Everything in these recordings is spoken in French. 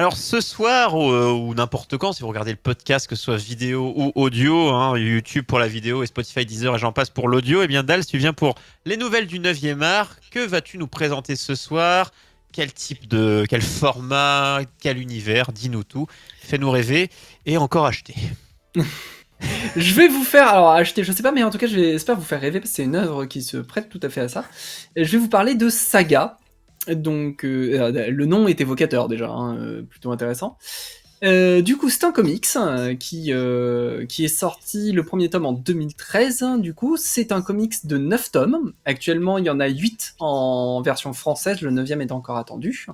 Alors ce soir ou n'importe quand, si vous regardez le podcast, que ce soit vidéo ou audio, hein, YouTube pour la vidéo et Spotify, Deezer et j'en passe pour l'audio, eh bien Dals, tu viens pour les nouvelles du 9e art. Que vas-tu nous présenter ce soir? Quel format, quel univers? Dis-nous tout, fais-nous rêver et encore acheter. Je vais vous faire, alors acheter, je sais pas, mais en tout cas, j'espère vous faire rêver parce que c'est une œuvre qui se prête tout à fait à ça. Et je vais vous parler de Saga. Donc, le nom est évocateur déjà, hein, plutôt intéressant. Du coup, c'est un comics qui est sorti le premier tome en 2013. Du coup, c'est un comics de 9 tomes. Actuellement, il y en a 8 en version française, le 9e est encore attendu.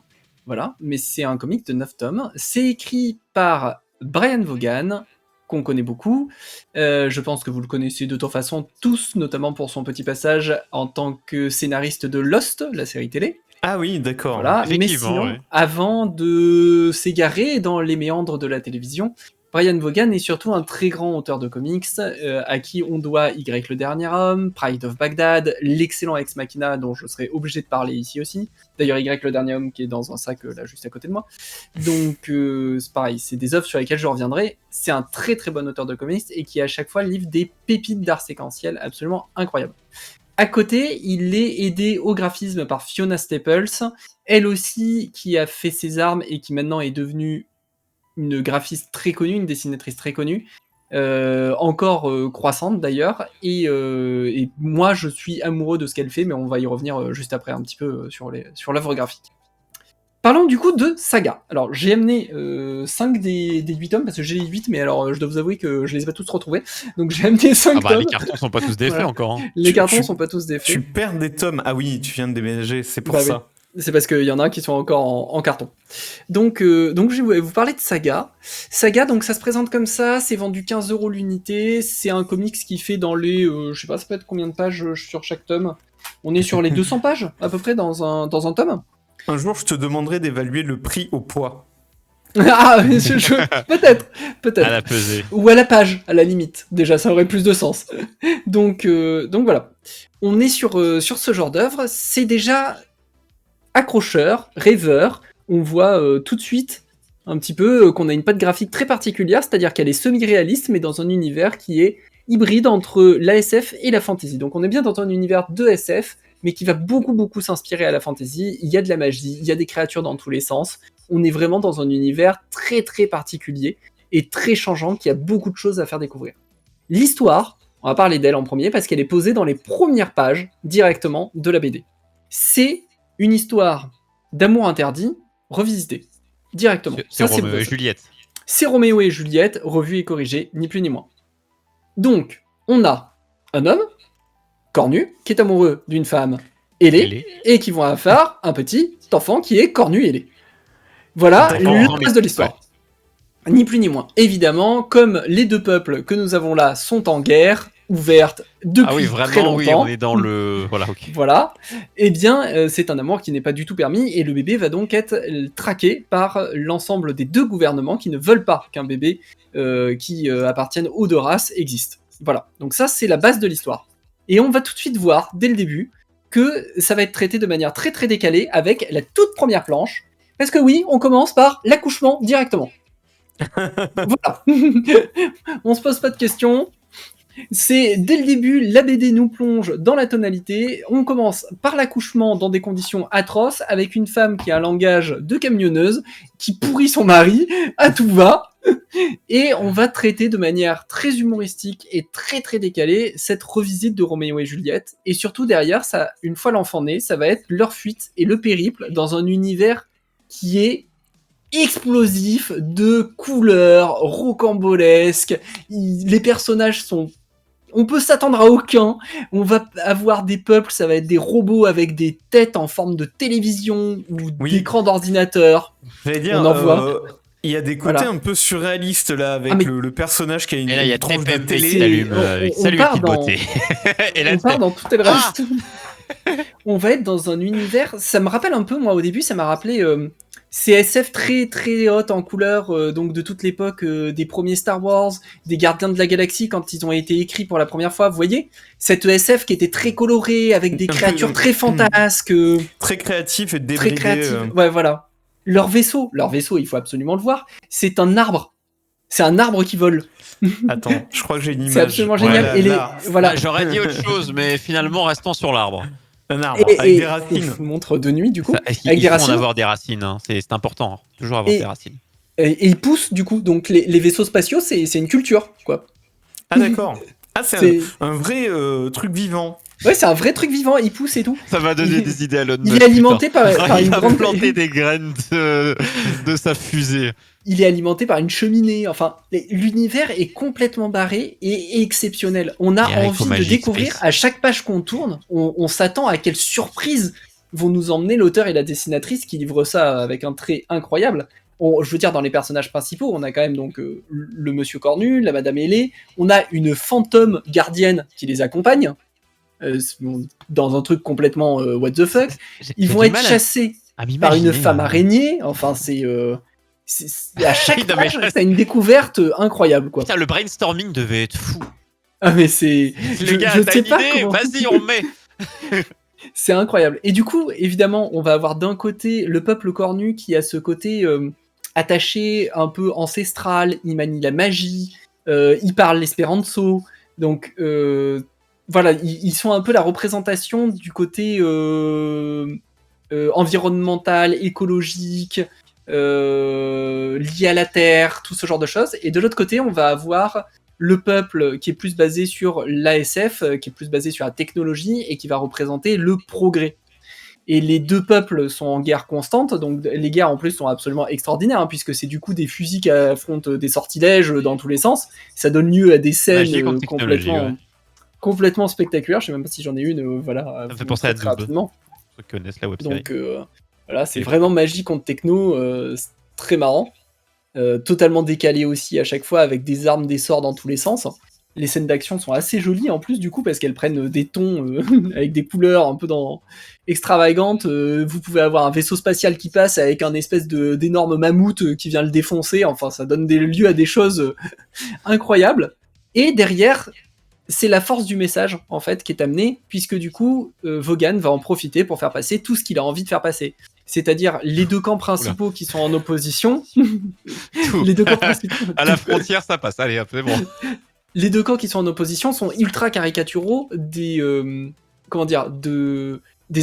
Voilà, mais c'est un comic de 9 tomes. C'est écrit par Brian Vaughan, qu'on connaît beaucoup. Je pense que vous le connaissez de toute façon tous, notamment pour son petit passage en tant que scénariste de Lost, la série télé. Ah oui, d'accord. Voilà, mais Effectivement, sinon, ouais. avant de s'égarer dans les méandres de la télévision, Brian Vaughan est surtout un très grand auteur de comics, à qui on doit Y le Dernier Homme, Pride of Baghdad, l'excellent Ex Machina dont je serai obligé de parler ici aussi. D'ailleurs, Y le Dernier Homme qui est dans un sac là juste à côté de moi. Donc c'est pareil, c'est des œuvres sur lesquelles je reviendrai. C'est un très très bon auteur de comics et qui à chaque fois livre des pépites d'art séquentiel absolument incroyables. À côté, il est aidé au graphisme par Fiona Staples, elle aussi qui a fait ses armes et qui maintenant est devenue une graphiste très connue, une dessinatrice très connue, encore croissante d'ailleurs, et moi je suis amoureux de ce qu'elle fait, mais on va y revenir juste après un petit peu sur l'œuvre graphique. Parlons du coup de Saga. Alors j'ai amené 5 des 8 tomes, parce que j'ai les 8, mais alors je dois vous avouer que je les ai pas tous retrouvés, donc j'ai amené 5 tomes. Les cartons sont pas tous défaits Voilà. encore. Hein. Les cartons sont pas tous défaits. Tu perds des tomes. Ah oui, tu viens de déménager, c'est pour Bah ça. oui. C'est parce qu'il y en a qui sont encore en carton. Donc je vais vous parler de Saga. Saga, donc ça se présente comme ça, c'est vendu 15€ l'unité, c'est un comics qui fait dans les, je sais pas, ça peut être combien de pages sur chaque tome. On est sur les 200 pages, à peu près, dans un tome. Un jour, je te demanderai d'évaluer le prix au poids. Ah, peut-être. À la pesée. Ou à la page, à la limite. Déjà, ça aurait plus de sens. Donc voilà. On est sur ce genre d'œuvre. C'est déjà accrocheur, rêveur. On voit tout de suite un petit peu qu'on a une patte graphique très particulière, c'est-à-dire qu'elle est semi-réaliste, mais dans un univers qui est hybride entre la SF et la fantasy. Donc on est bien dans un univers de SF, mais qui va beaucoup s'inspirer à la fantasy. Il y a de la magie, il y a des créatures dans tous les sens. On est vraiment dans un univers très particulier et très changeant, qui a beaucoup de choses à faire découvrir. L'histoire, on va parler d'elle en premier, parce qu'elle est posée dans les premières pages directement de la BD. C'est une histoire d'amour interdit revisitée directement. C'est Roméo et Juliette. C'est Roméo et Juliette, revu et corrigé, ni plus ni moins. Donc, on a un homme, cornu, qui est amoureux d'une femme ailée, et qui vont avoir un petit enfant qui est cornu ailé. Voilà le reste de l'histoire. Ouais. Ni plus ni moins. Évidemment, comme les deux peuples que nous avons là sont en guerre ouverte depuis très longtemps. Oui, on est dans le... Voilà, ok. Voilà. Eh bien, c'est un amour qui n'est pas du tout permis, et le bébé va donc être traqué par l'ensemble des deux gouvernements qui ne veulent pas qu'un bébé qui appartienne aux deux races existe. Voilà. Donc ça, c'est la base de l'histoire. Et on va tout de suite voir, dès le début, que ça va être traité de manière très décalée avec la toute première planche. Parce que oui, on commence par l'accouchement directement. Voilà. On se pose pas de questions. C'est dès le début, la BD nous plonge dans la tonalité. On commence par l'accouchement dans des conditions atroces, avec une femme qui a un langage de camionneuse, qui pourrit son mari à tout va. Et on va traiter de manière très humoristique et très décalée cette revisite de Roméo et Juliette. Et surtout derrière, ça, une fois l'enfant né, ça va être leur fuite et le périple dans un univers qui est explosif de couleurs, rocambolesques. Les personnages sont... On peut s'attendre à aucun. On va avoir des peuples, ça va être des robots avec des têtes en forme de télévision ou d'écran d'ordinateur. J'allais dire, on en voit. Il y a des côtés un peu surréalistes là, avec le personnage qui a une, et là, il y a tranche de télé. Salut, petite beauté. Et là, on part dans tout le reste. On va être dans un univers... Ça me rappelle un peu, moi, au début, ça m'a rappelé... C'est SF très haute en couleur, donc de toute l'époque des premiers Star Wars, des Gardiens de la Galaxie quand ils ont été écrits pour la première fois. Vous voyez, cette SF qui était très colorée avec des créatures très fantasques, très créatif et débridé. Très créatif. Ouais, voilà. Leur vaisseau, il faut absolument le voir, c'est un arbre. C'est un arbre qui vole. Attends, je crois que j'ai une image. C'est absolument génial. Ouais, Et voilà. J'aurais dit autre chose, mais finalement, restons sur l'arbre. Un arbre avec des racines. Je vous montre de nuit, du coup. Il faut en avoir des racines, hein. C'est important, hein. Toujours avoir des racines. Et ils poussent, du coup. Donc, les vaisseaux spatiaux, c'est une culture, quoi. Ah, d'accord. Ah, c'est un vrai truc vivant. Ouais, c'est un vrai truc vivant, il pousse et tout. Ça va donner des idées à Elon Musk. Il est alimenté par une grande... Il a planté des graines de sa fusée. Il est alimenté par une cheminée. Enfin, l'univers est complètement barré et exceptionnel. On a envie de découvrir, à chaque page qu'on tourne, on s'attend à quelle surprise vont nous emmener l'auteur et la dessinatrice qui livrent ça avec un trait incroyable. Je veux dire, dans les personnages principaux, on a quand même donc le monsieur Cornu, la madame ailée, on a une fantôme gardienne qui les accompagne, dans un truc complètement what the fuck. Ils vont être chassés par une femme araignée. Enfin, c'est à chaque page, t'as une découverte incroyable, quoi. Putain, le brainstorming devait être fou. Ah, mais c'est... Le gars, t'as une idée, vas-y, on met. C'est incroyable. Et du coup, évidemment, on va avoir d'un côté le peuple cornu qui a ce côté attaché, un peu ancestral, il manie la magie, il parle l'espéranto, donc voilà, ils sont un peu la représentation du côté environnemental, écologique, lié à la terre, tout ce genre de choses. Et de l'autre côté, on va avoir le peuple qui est plus basé sur l'ASF, qui est plus basé sur la technologie et qui va représenter le progrès. Et les deux peuples sont en guerre constante, donc les guerres en plus sont absolument extraordinaires, hein, puisque c'est du coup des fusils qui affrontent des sortilèges dans tous les sens. Ça donne lieu à des scènes complètement spectaculaires. Je sais même pas si j'en ai une, voilà. Ça me fait penser à Noob. Rapidement. Ceux qui connaissent la web-série. Donc voilà, c'est vraiment magie contre techno, c'est très marrant. Totalement décalé aussi à chaque fois, avec des armes, des sorts dans tous les sens. Les scènes d'action sont assez jolies en plus, du coup, parce qu'elles prennent des tons avec des couleurs un peu extravagantes. Vous pouvez avoir un vaisseau spatial qui passe avec un espèce d'énorme mammouth qui vient le défoncer. Enfin, ça donne lieu à des choses incroyables. Et derrière, c'est la force du message, en fait, qui est amenée, puisque du coup, Vaughan va en profiter pour faire passer tout ce qu'il a envie de faire passer. C'est-à-dire les deux camps principaux qui sont en opposition. Les deux camps principaux. À la frontière, ça passe. Allez, hop, c'est bon. Les deux camps qui sont en opposition sont ultra caricaturaux des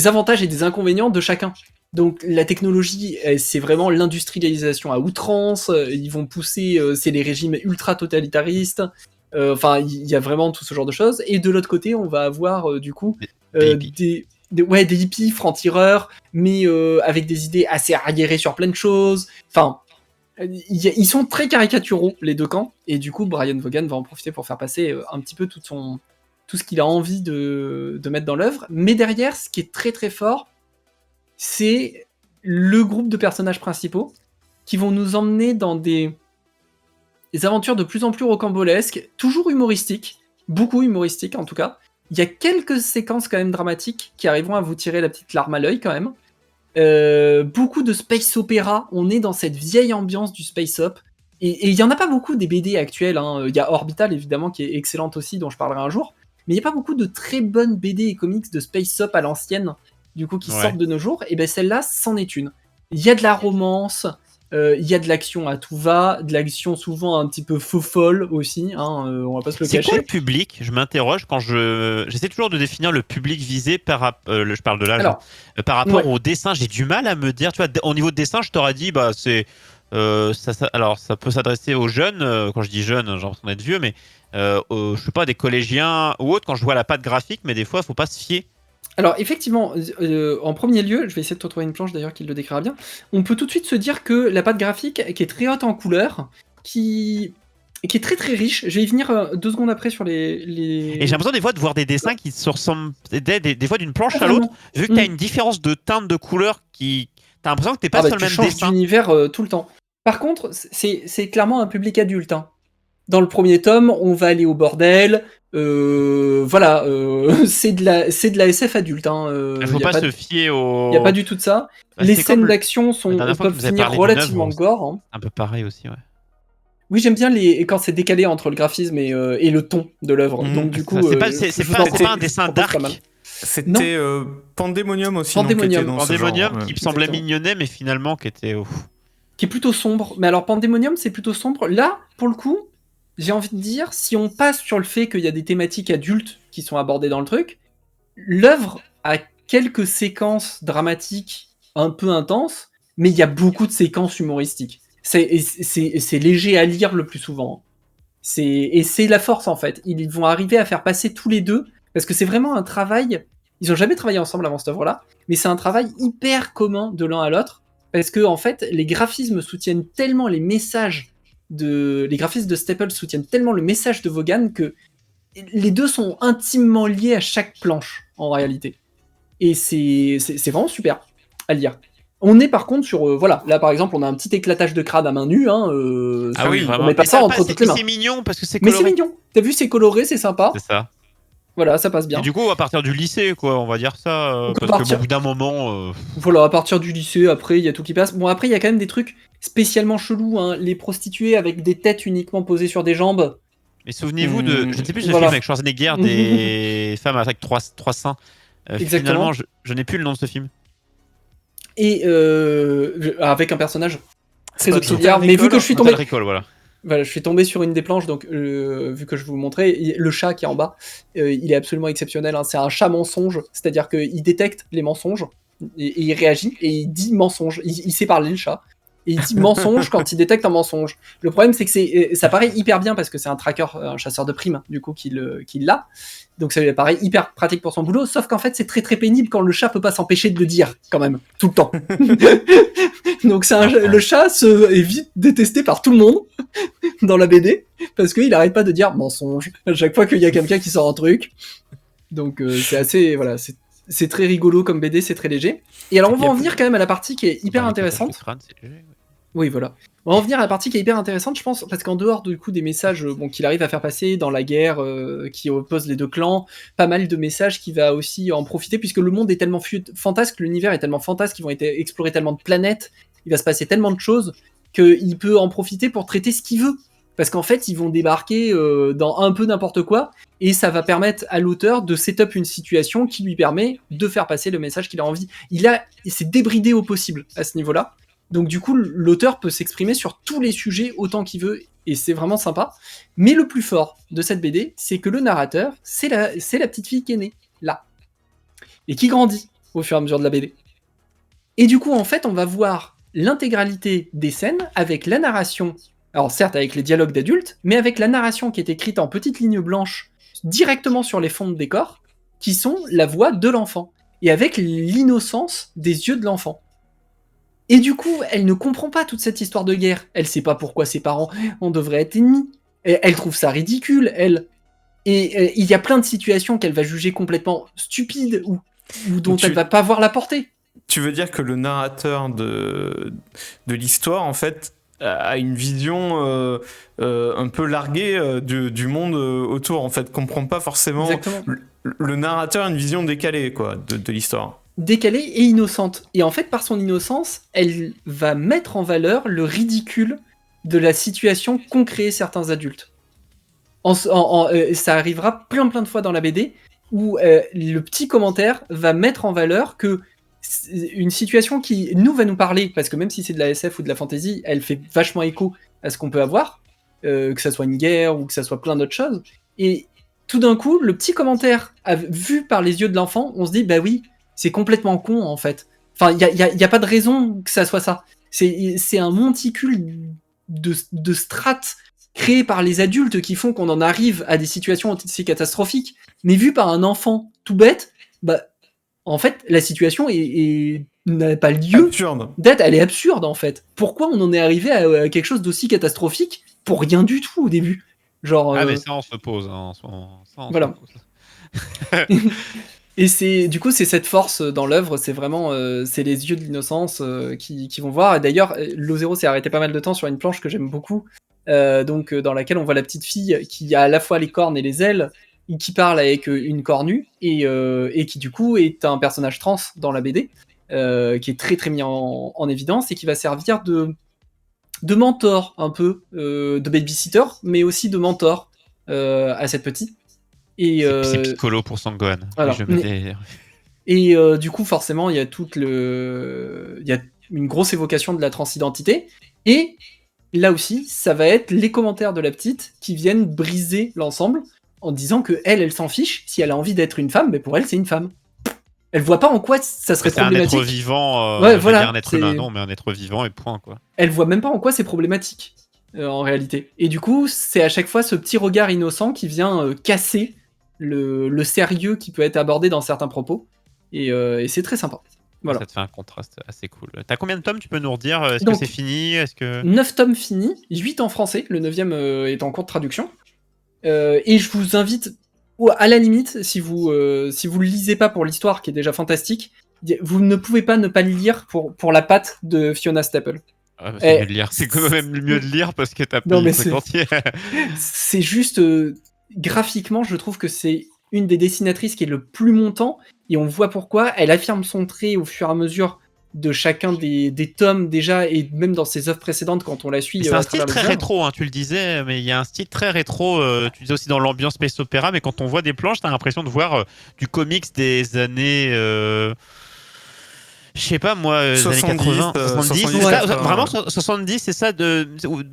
avantages et des inconvénients de chacun. Donc la technologie, c'est vraiment l'industrialisation à outrance. Ils vont pousser, c'est les régimes ultra totalitaristes. Enfin, il y a vraiment tout ce genre de choses. Et de l'autre côté, on va avoir du coup des hippies francs-tireurs, mais avec des idées assez arriérées sur plein de choses. Enfin, ils sont très caricaturaux, les deux camps. Et du coup, Brian Vaughan va en profiter pour faire passer un petit peu tout ce qu'il a envie de mettre dans l'œuvre. Mais derrière, ce qui est très très fort, c'est le groupe de personnages principaux qui vont nous emmener dans des aventures de plus en plus rocambolesques, toujours humoristiques, beaucoup humoristiques en tout cas. Il y a quelques séquences quand même dramatiques qui arriveront à vous tirer la petite larme à l'œil quand même. Beaucoup de space opéra, on est dans cette vieille ambiance du space op. Et il y en a pas beaucoup des BD actuelles, hein. Il y a Orbital évidemment qui est excellente aussi, dont je parlerai un jour. Mais il n'y a pas beaucoup de très bonnes BD et comics de space op à l'ancienne, du coup qui sortent de nos jours. Et ben celle-là, c'en est une. Il y a de la romance, il y a de l'action à tout va, de l'action souvent un petit peu faux-folle aussi, hein, on va pas se le cacher. C'est quoi le public ? Je m'interroge quand j'essaie toujours de définir le public visé je parle de l'âge. Par rapport au dessin, j'ai du mal à me dire, tu vois, au niveau de dessin, je t'aurais dit, bah c'est alors ça peut s'adresser aux jeunes, quand je dis jeunes, j'ai l'impression d'être vieux, mais je sais pas, des collégiens ou autres, quand je vois la patte graphique, mais des fois, faut pas se fier. Alors effectivement, en premier lieu, je vais essayer de te retrouver une planche d'ailleurs qui le décrira bien, on peut tout de suite se dire que la patte graphique, qui est très haute en couleurs, qui est très très riche, je vais y venir 2 secondes après sur les... Et j'ai l'impression des fois de voir des dessins qui se ressemblent des fois d'une planche à l'autre, vu que tu as une différence de teinte de couleur qui... T'as l'impression que t'es pas sur le même dessin. Tu changes d'univers tout le temps. Par contre, c'est clairement un public adulte, hein. Dans le premier tome, on va aller au bordel. Voilà, c'est de la SF adulte. Hein, il faut pas se fier au... Il n'y a pas du tout de ça. Les scènes d'action peuvent finir relativement gore. Hein. Un peu pareil aussi, ouais. Oui, j'aime bien quand c'est décalé entre le graphisme et le ton de l'œuvre. Donc du coup, c'est pas un dessin dark. C'était Pandemonium aussi. Pandemonium. Non, qui était dans Pandemonium ce genre, qui me semblait Exactement. mignonnet, mais finalement qui était. Qui est plutôt sombre. Mais alors, Pandemonium, c'est plutôt sombre. Là, pour le coup, j'ai envie de dire, si on passe sur le fait qu'il y a des thématiques adultes qui sont abordées dans le truc, l'œuvre a quelques séquences dramatiques un peu intenses, mais il y a beaucoup de séquences humoristiques. C'est léger à lire le plus souvent. Et c'est la force, en fait. Ils vont arriver à faire passer tous les deux, parce que c'est vraiment un travail... Ils ont jamais travaillé ensemble avant cette œuvre-là, mais c'est un travail hyper commun de l'un à l'autre, parce que, en fait, les graphismes soutiennent tellement les messages les graphismes de Staples soutiennent tellement le message de Vaughan que les deux sont intimement liés à chaque planche, en réalité. Et c'est vraiment super à lire. On est par contre sur... voilà, là par exemple, on a un petit éclatage de crâne à main nue. Ah oui, vraiment. On met pas ça entre toutes les mains. C'est mignon parce que c'est Mais coloré. c'est mignon. T'as vu, c'est coloré, c'est sympa. C'est ça. Voilà, ça passe bien. Et du coup, à partir du lycée, quoi, on va dire ça. Donc, Parce qu'au bout d'un moment. Voilà, à partir du lycée, après, il y a tout qui passe. Bon, après, il y a quand même des trucs spécialement chelous. Hein. Les prostituées avec des têtes uniquement posées sur des jambes. Mais souvenez-vous de. Je ne sais plus, ce Voilà. film avec Schwarzenegger, des femmes avec trois seins. Exactement. Finalement, je n'ai plus le nom de ce film. Et avec un personnage très pas auxiliaire. Total Mais vu que je suis tombé. Total Recall, voilà. Voilà, je suis tombé sur une des planches, donc vu que je vous montrais, le chat qui est en bas, il est absolument exceptionnel. Hein. C'est un chat mensonge, c'est-à-dire qu'il détecte les mensonges et il réagit et il dit mensonge. Il sait parler le chat. Et il dit mensonge quand il détecte un mensonge. Le problème, c'est que ça paraît hyper bien parce que c'est un tracker, un chasseur de primes, du coup, qui l'a. Donc ça lui paraît hyper pratique pour son boulot, sauf qu'en fait, c'est très très pénible quand le chat peut pas s'empêcher de le dire, quand même, tout le temps. Donc le chat est vite détesté par tout le monde dans la BD parce qu'il arrête pas de dire mensonge à chaque fois qu'il y a quelqu'un qui sort un truc. Donc c'est assez voilà, c'est très rigolo comme BD, c'est très léger. Et alors on va en venir quand même à la partie qui est hyper intéressante. Oui, voilà. On va en venir à la partie qui est hyper intéressante, je pense, parce qu'en dehors du coup des messages qu'il arrive à faire passer dans la guerre qui oppose les deux clans, pas mal de messages qui va aussi en profiter, puisque le monde est tellement fantasque, l'univers est tellement fantasque, ils vont explorer tellement de planètes, il va se passer tellement de choses, qu'il peut en profiter pour traiter ce qu'il veut. Parce qu'en fait, ils vont débarquer dans un peu n'importe quoi, et ça va permettre à l'auteur de setup une situation qui lui permet de faire passer le message qu'il a envie. Il s'est débridé au possible à ce niveau-là. Donc du coup, l'auteur peut s'exprimer sur tous les sujets autant qu'il veut, et c'est vraiment sympa. Mais le plus fort de cette BD, c'est que le narrateur, c'est la petite fille qui est née, là. Et qui grandit au fur et à mesure de la BD. Et du coup, en fait, on va voir l'intégralité des scènes avec la narration, alors certes avec les dialogues d'adultes, mais avec la narration qui est écrite en petites lignes blanches directement sur les fonds de décor, qui sont la voix de l'enfant, et avec l'innocence des yeux de l'enfant. Et du coup, elle ne comprend pas toute cette histoire de guerre. Elle sait pas pourquoi ses parents, on devrait être ennemis. Elle trouve ça ridicule, elle. Et il y a plein de situations qu'elle va juger complètement stupides ou dont elle va pas voir la portée. Tu veux dire que le narrateur de l'histoire, en fait, a une vision un peu larguée du monde autour, en fait, comprend pas forcément. Exactement. Le narrateur a une vision décalée, quoi, de l'histoire. Décalée et innocente. Et en fait, par son innocence, elle va mettre en valeur le ridicule de la situation qu'ont créé certains adultes. Ça arrivera plein de fois dans la BD où le petit commentaire va mettre en valeur que une situation qui va nous parler, parce que même si c'est de la SF ou de la fantasy, elle fait vachement écho à ce qu'on peut avoir, que ça soit une guerre ou que ça soit plein d'autres choses. Et tout d'un coup, le petit commentaire vu par les yeux de l'enfant, on se dit bah oui, c'est complètement con en fait. Enfin, il y a pas de raison que ça soit ça. C'est un monticule de strates créées par les adultes qui font qu'on en arrive à des situations aussi catastrophiques, mais vu par un enfant tout bête, bah en fait la situation n'a pas lieu d'être, elle est absurde en fait. Pourquoi on en est arrivé à quelque chose d'aussi catastrophique pour rien du tout au début? Genre, mais ça on se pose hein, voilà. Et c'est cette force dans l'œuvre, c'est vraiment c'est les yeux de l'innocence qui vont voir. Et d'ailleurs, Lozero s'est arrêté pas mal de temps sur une planche que j'aime beaucoup, donc dans laquelle on voit la petite fille qui a à la fois les cornes et les ailes, qui parle avec une cornue et qui du coup est un personnage trans dans la BD, qui est très très mis en évidence et qui va servir de mentor un peu, de babysitter, mais aussi de mentor à cette petite. Et, C'est Piccolo pour Sangohan. voilà. Et je m'étais- Et du coup, forcément, il y a il y a une grosse évocation de la transidentité. Et là aussi, ça va être les commentaires de la petite qui viennent briser l'ensemble en disant que elle s'en fiche. Si elle a envie d'être une femme, mais pour elle, c'est une femme. Elle voit pas en quoi ça serait C'est un problématique. être vivant, Ouais, j'allais voilà, dire un être humain, non, mais un être vivant et point, quoi. Elle voit même pas en quoi c'est problématique en réalité. Et du coup, c'est à chaque fois ce petit regard innocent qui vient casser le sérieux qui peut être abordé dans certains propos. Et c'est très sympa. Voilà. Ça te fait un contraste assez cool. T'as combien de tomes, tu peux nous redire? Est-ce que Donc, c'est fini? Est-ce que... 9 tomes finis, 8 en français, le 9e est en cours de traduction. Et je vous invite, à la limite, si vous le lisez pas pour l'histoire qui est déjà fantastique, vous ne pouvez pas ne pas le lire pour la patte de Fiona Staple. Ah, bah, c'est mieux de lire. C'est quand même mieux de lire parce que t'as Non, payé mais le truc entier. c'est juste graphiquement, je trouve que c'est une des dessinatrices qui est le plus montant et on voit pourquoi. Elle affirme son trait au fur et à mesure de chacun des tomes déjà et même dans ses œuvres précédentes quand on la suit. C'est à un style travers très les œuvres. rétro, hein, tu le disais, mais il y a un style très rétro. Tu disais aussi dans l'ambiance space opéra, mais quand on voit des planches, t'as l'impression de voir du comics des années. Je sais pas moi, les années 80, 70, 70, c'est ça, ouais. vraiment 70, c'est ça de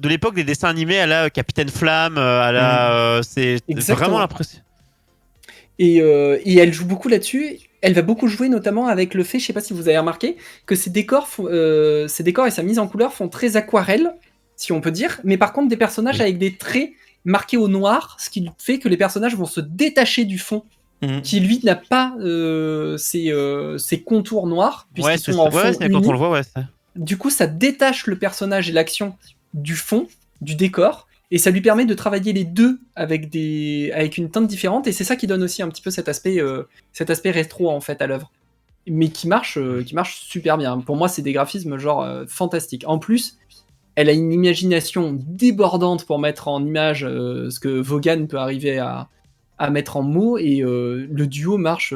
l'époque des dessins animés à la Capitaine Flamme, à la. C'est Exactement. vraiment l'impression. Et elle joue beaucoup là-dessus. Elle va beaucoup jouer notamment avec le fait, je sais pas si vous avez remarqué, que ses décors et sa mise en couleur font très aquarelle, si on peut dire, mais par contre des personnages Oui. avec des traits marqués au noir, ce qui fait que les personnages vont se détacher du fond, qui lui n'a pas ses contours noirs, Ouais, puisqu'ils sont en fond c'est quand uni. on le voit, ouais. Du coup, ça détache le personnage et l'action du fond, du décor, et ça lui permet de travailler les deux avec une teinte différente, et c'est ça qui donne aussi un petit peu cet aspect rétro en fait à l'œuvre, mais qui marche super bien. Pour moi, c'est des graphismes genre fantastiques. En plus, elle a une imagination débordante pour mettre en image ce que Vaughan peut arriver à mettre en mots, et le duo marche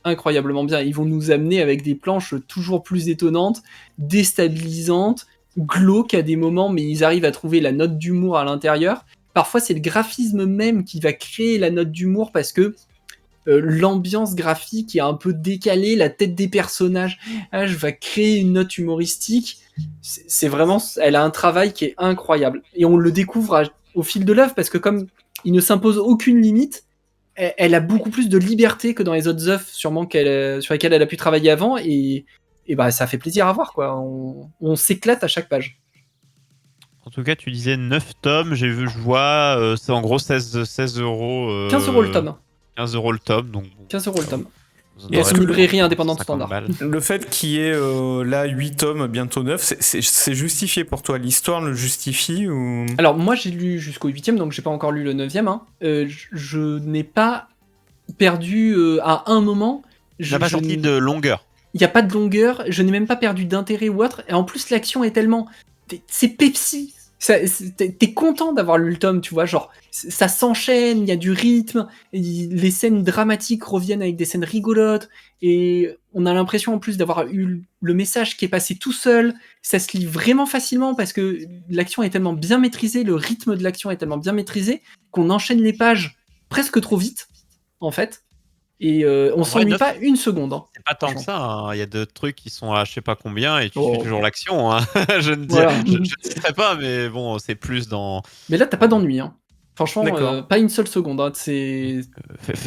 incroyablement bien. Ils vont nous amener avec des planches toujours plus étonnantes, déstabilisantes, glauques à des moments, mais ils arrivent à trouver la note d'humour à l'intérieur. Parfois, c'est le graphisme même qui va créer la note d'humour parce que l'ambiance graphique est un peu décalée, la tête des personnages va créer une note humoristique. C'est vraiment, elle a un travail qui est incroyable. Et on le découvre au fil de l'œuvre parce que comme il ne s'impose aucune limite, elle a beaucoup plus de liberté que dans les autres œuvres sûrement sur lesquelles elle a pu travailler avant, et bah ça fait plaisir à voir quoi. On s'éclate à chaque page. En tout cas, tu disais 9 tomes, je vois, c'est en gros 16 euros. 15 euros le tome. 15 euros le tome, donc. 15 euros le tome. Vous en Et est-ce aurez que pour librairie indépendante 50 standard. balles. Le fait qu'il y ait là 8 tomes, bientôt 9, c'est justifié pour toi? L'histoire le justifie ou... Alors moi j'ai lu jusqu'au 8ème, donc j'ai pas encore lu le 9ème. Hein. Je n'ai pas perdu à un moment. Il n'a pas sorti de longueur. Il n'y a pas de longueur, je n'ai même pas perdu d'intérêt ou autre. Et en plus l'action est tellement... C'est Pepsi. T'es content d'avoir lu le tome, tu vois, genre ça s'enchaîne, il y a du rythme, les scènes dramatiques reviennent avec des scènes rigolotes, et on a l'impression en plus d'avoir eu le message qui est passé tout seul. Ça se lit vraiment facilement parce que l'action est tellement bien maîtrisée, le rythme de l'action est tellement bien maîtrisé qu'on enchaîne les pages presque trop vite, en fait, et on s'ennuie pas une seconde. Hein. C'est pas tant que ça, hein. Il y a d'autres trucs qui sont à je sais pas combien et tu Oh. suis toujours l'action. Hein. Je ne Voilà. citerai pas, mais bon, c'est plus dans. Mais là, t'as pas d'ennui. Hein. Franchement, D'accord. pas une seule seconde. Hein. C'est...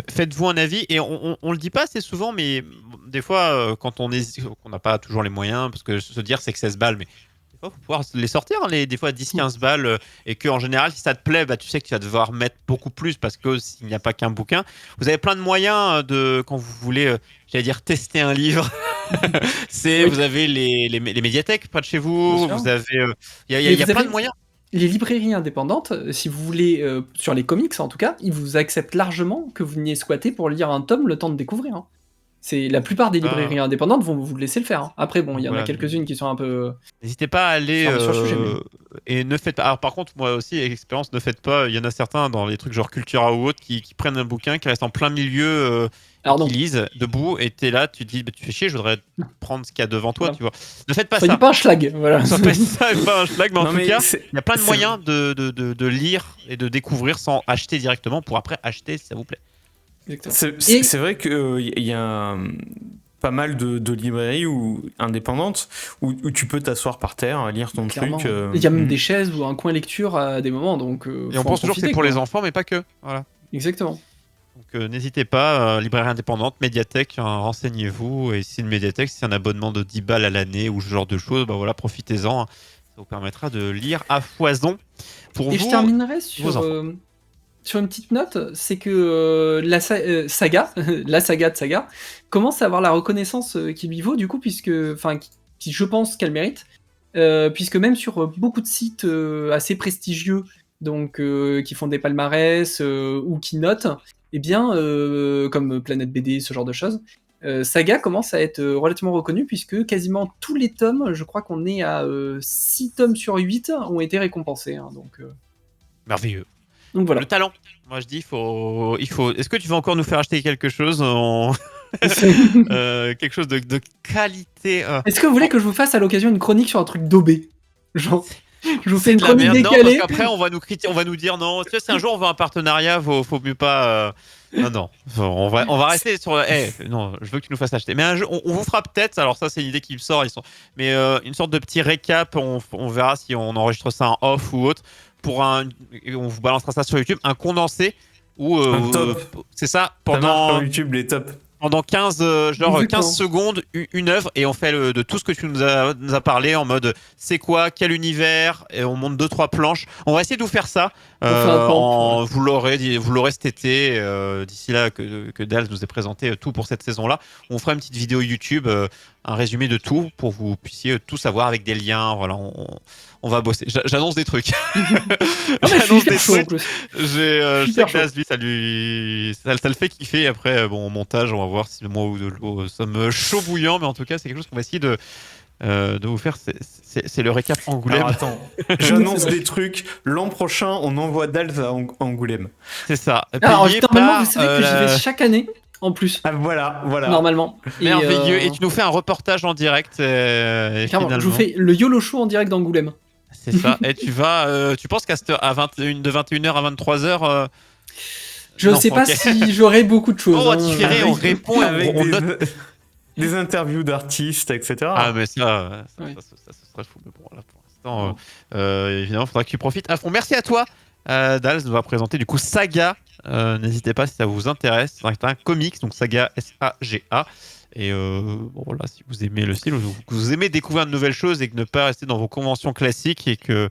Faites-vous un avis, et on le dit pas assez souvent, mais des fois, quand on n'a pas toujours les moyens, parce que se dire c'est que 16 balles, mais des fois, faut pouvoir les sortir, hein, des fois 10-15 balles, et que en général, si ça te plaît, bah, tu sais que tu vas devoir mettre beaucoup plus parce que s'il n'y a pas qu'un bouquin. Vous avez plein de moyens quand vous voulez, j'allais dire, tester un livre. Oui. Vous avez les médiathèques près de chez vous, Bien sûr. vous avez. Il Mais y a vous plein avez- de moyens. Les librairies indépendantes, si vous voulez, sur les comics en tout cas, ils vous acceptent largement que vous veniez squatter pour lire un tome le temps de découvrir. Hein. La plupart des librairies indépendantes vont vous laisser le faire. Hein. Après, bon, il y en a Voilà. quelques-unes qui sont un peu... N'hésitez pas à aller Sur le sujet, et ne faites pas. Alors par contre, moi aussi, expérience, ne faites pas. Il y en a certains dans les trucs genre Cultura ou autres qui prennent un bouquin, qui reste en plein milieu, Alors qui non, lisent debout, et t'es là, tu te dis, bah, tu fais chier, je voudrais prendre ce qu'il y a devant toi, Non. tu vois. Ne faites pas soyez ça. pas un schlag, voilà. Soyez pas un schlag, mais en Non, tout mais cas, c'est- il y a plein de c'est- moyens de lire et de découvrir sans acheter directement pour après acheter si ça vous plaît. Exactement. C'est vrai qu'il y a pas mal de librairies indépendantes où tu peux t'asseoir par terre, lire ton Clairement. truc. Il y a même des chaises ou un coin lecture à des moments, donc Et on pense toujours que c'est pour les enfants, mais pas que. Voilà. Exactement. Donc n'hésitez pas, librairie indépendante, médiathèque, renseignez-vous. Et si c'est une médiathèque, si c'est un abonnement de 10 balles à l'année ou ce genre de choses, bah voilà, profitez-en. Ça vous permettra de lire à foison. Pour Et vous, je terminerai vos enfants. sur une petite note, c'est que saga, la saga de Saga, commence à avoir la reconnaissance qui lui vaut, du coup, qui je pense qu'elle mérite, puisque même sur beaucoup de sites assez prestigieux, donc qui font des palmarès ou qui notent, eh bien, comme Planète BD, ce genre de choses, Saga commence à être relativement reconnu, puisque quasiment tous les tomes, je crois qu'on est à 6 tomes sur 8, ont été récompensés. Hein, Merveilleux. donc voilà. Le talent. Moi je dis, il faut. Est-ce que tu vas encore nous faire acheter quelque chose quelque chose de qualité Est-ce que vous voulez que je vous fasse à l'occasion une chronique sur un truc daubé? Genre, je vous fais C'est une de la chronique merde. Non, parce décalée. qu'après on va nous dire non. Tu sais, si un jour on veut un partenariat, faut mieux pas. Non. On va rester sur. Non, je veux que tu nous fasses acheter. Mais un jour, on vous fera peut-être. Alors ça, c'est une idée qui me sort. Mais une sorte de petit récap. On verra si on enregistre ça en off ou autre. On vous balancera ça sur YouTube. Un condensé où Un top. c'est ça Ça marche sur pendant. YouTube, les tops. Pendant 15 Exactement. secondes, une œuvre, et on fait de tout ce que tu nous as parlé en mode c'est quoi, quel univers, et on monte 2-3 planches. On va essayer de vous faire ça. On fait un temps. Vous l'aurez cet été, d'ici là que Dals nous ait présenté tout pour cette saison-là. On fera une petite vidéo YouTube, un résumé de tout pour que vous puissiez tout savoir avec des liens. Voilà, on va bosser. J'annonce des trucs. Ah, mais je suis J'annonce des hyper chaud en trucs. plus. Je sais Hyper que Daz, lui, ça le fait kiffer. Après, bon, au montage, on va voir si moi ou de l'eau sommes chaud bouillant, mais en tout cas, c'est quelque chose qu'on va essayer de vous faire. C'est le récap Angoulême. Alors attends, j'annonce des trucs. L'an prochain, on envoie Dals à Angoulême. C'est ça. Alors, Payé normalement, par, vous savez que j'y vais chaque année, en plus, Ah voilà. normalement. merveilleux. Et, Et tu nous fais un reportage en direct. Et clairement, finalement, je vous fais le YOLO Show en direct d'Angoulême. c'est ça. Et tu penses à 21, de 21h à 23h. Je sais pas ok. si j'aurai beaucoup de choses. Oh, hein. différé, on répond, avec on note. des interviews d'artistes, etc. Ah, mais ça, Ouais. ça serait fou. Mais bon, là, pour l'instant, évidemment, il faudra que tu profites à fond. Merci à toi, Dals, nous va présenter du coup Saga. N'hésitez pas si ça vous intéresse. C'est un comics, donc Saga, S-A-G-A. Et bon, voilà, si vous aimez le style, que vous aimez découvrir de nouvelles choses et que ne pas rester dans vos conventions classiques et que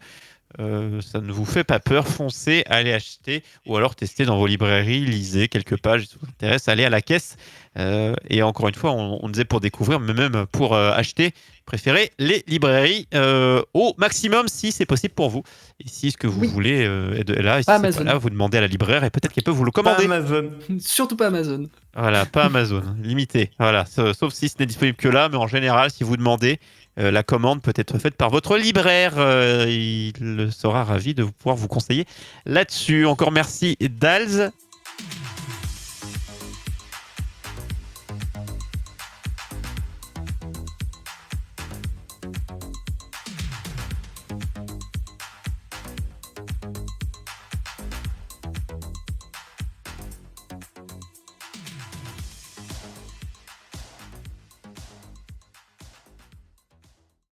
ça ne vous fait pas peur, foncez, allez acheter ou alors testez dans vos librairies, lisez quelques pages si ça vous intéresse, allez à la caisse. Et encore une fois, on disait pour découvrir, mais même pour acheter, préférez les librairies au maximum si c'est possible pour vous. Et si ce que vous voulez est là, et si Pas c'est Amazon. pas là, vous demandez à la libraire et peut-être qu'elle peut vous le Pas commander. Amazon. Surtout pas Amazon. Voilà, pas Amazon, limité. Voilà, sauf si ce n'est disponible que là, mais en général, si vous demandez, la commande peut être faite par votre libraire. Il sera ravi de pouvoir vous conseiller là-dessus. Encore merci, Dals.